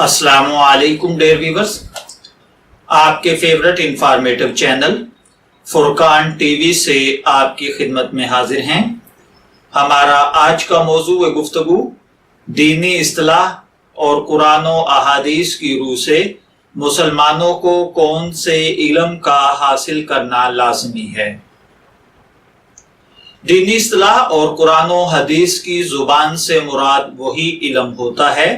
अस्सलाम वालेकुम dear viewers, आपके favourite informative channel Furqan TV से आपकी खिदमत में हाजिर हैं। हमारा आज का मौजू व गुफ्तगू दीनी इस्तिलाह और कुरान व अहादीस की रूह से मुसलमानों को कौन से इल्म का हासिल करना लाजमी है। दीनी इस्तिलाह और कुरान व हदीस की जुबान से मुराद वही इल्म होता है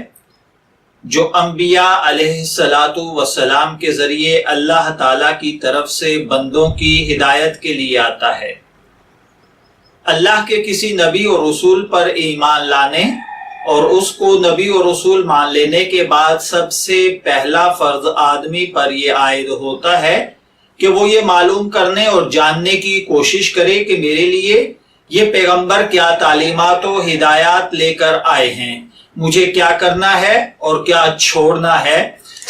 जो अंबिया अलैहिस्सलातु वस्सलाम के जरिए अल्लाह ताला की तरफ से बंदों की हिदायत के लिए आता है। अल्लाह के किसी नबी और रसूल पर ईमान लाने और उसको नबी और रसूल मान लेने के बाद सबसे पहला फर्ज आदमी पर यह आयद होता है कि वो ये मालूम करने और जानने की कोशिश करे कि मेरे लिए ये पैगंबर क्या तालीमात और हिदायत लेकर आए हैं, मुझे क्या करना है और क्या छोड़ना है।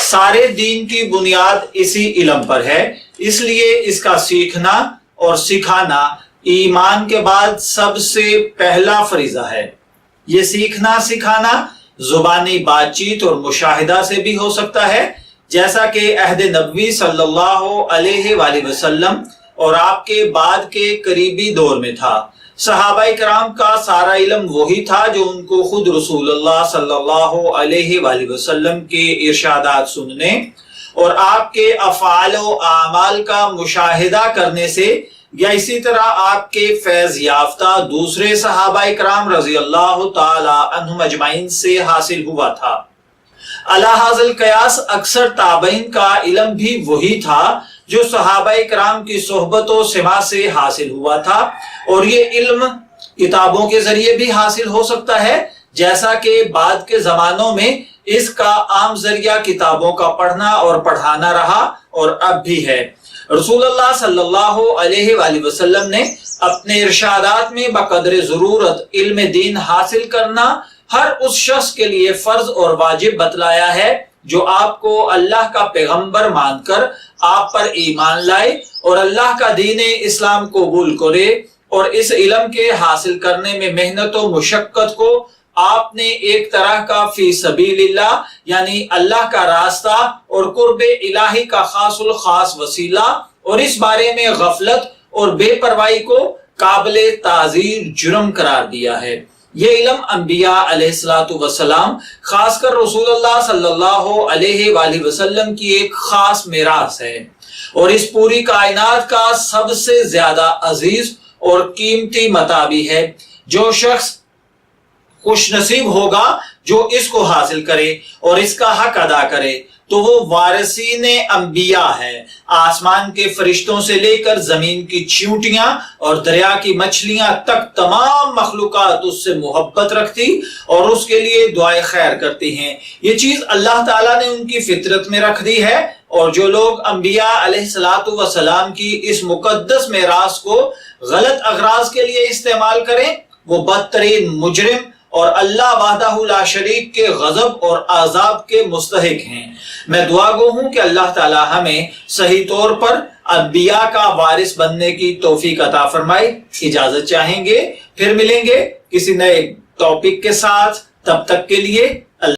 सारे दीन की बुनियाद इसी इल्म पर है, इसलिए इसका सीखना और सिखाना ईमान के बाद सबसे पहला फरीजा है। ये सीखना सिखाना जुबानी बातचीत और मुशाहिदा से भी हो सकता है, जैसा कि अहद नबवी सल्लल्लाहु अलैहि वसल्लम और आपके बाद के करीबी दौर में था। सहाबाए किराम का सारा इल्म वही था जो उनको खुद रसूलुल्लाह सल्लल्लाहु अलैहि वसल्लम के इरशादात सुनने और आपके अफ़आल व आमाल का मुशाहिदा करने से या इसी तरह आपके फैज याफ्ता दूसरे सहाबाए किराम रज़ी अल्लाह ताला अन्हुम अजमाइन से हासिल हुआ था। अला हाज़िल क़यास अक्सर ताबईन का इल्म भी वही था जो सहाबाए किराम की सोहबत व सिमा से हासिल हुआ था, और ये इल्म किताबों के जरिए भी हासिल हो सकता है, जैसा कि बाद के जमानों में इसका आम जरिया किताबों का पढ़ना और पढ़ाना रहा और अब भी है। रसूलुल्लाह सल्लल्लाहु अलैहि वसल्लम ने अपने इरशादात में बकदर जरूरत इल्म दीन हासिल करना हर उस शख्स के लिए फर्ज और वाजिब बतलाया है जो आपको अल्लाह का पैगंबर मानकर आप पर ईमान लाए और अल्लाह का दीन इस्लाम कबूल करे और इस इल्म के हासिल करने में मेहनत और मुशक्कत को आपने एक तरह का फी सबीलिल्लाह यानी अल्लाह का रास्ता और कुर्बे इलाही का खासुल खास वसीला और इस बारे में गफलत और बेपरवाही को काबिले ताज़ीर जुर्म करार दिया है। ये इल्म अंबिया अलैहिस्सलातु वस्सलाम खासकर रसूलुल्लाह सल्लल्लाहु अलैहि वसल्लम की एक खास मिरास है और इस पूरी कायनात का सबसे ज्यादा अजीज और कीमती मता भी है। जो शख्स खुश नसीब होगा जो इसको हासिल करे और इसका हक अदा करे तो वो वारिसीन अंबिया है। आसमान के फरिश्तों से लेकर जमीन की चींटियां और दरिया की मछलियां तक तमाम मखलूकात उससे मोहब्बत रखती और उसके लिए दुआए खैर करती हैं। ये चीज अल्लाह ताला ने उनकी फितरत में रख दी है, और जो लोग अंबिया अलैहिस्सलातु वस्सलाम की इस मुकद्दस मेरास को गलत अगराज के लिए इस्तेमाल करें वो बदतरीन मुजरिम और अल्लाह वहदहू ला शरीक के गजब और आजाब के मुस्तहिक हैं। मैं दुआ गो हूं कि अल्लाह ताला हमें सही तौर पर अंबिया का वारिस बनने की तौफीक अता फरमाए। इजाजत चाहेंगे, फिर मिलेंगे किसी नए टॉपिक के साथ, तब तक के लिए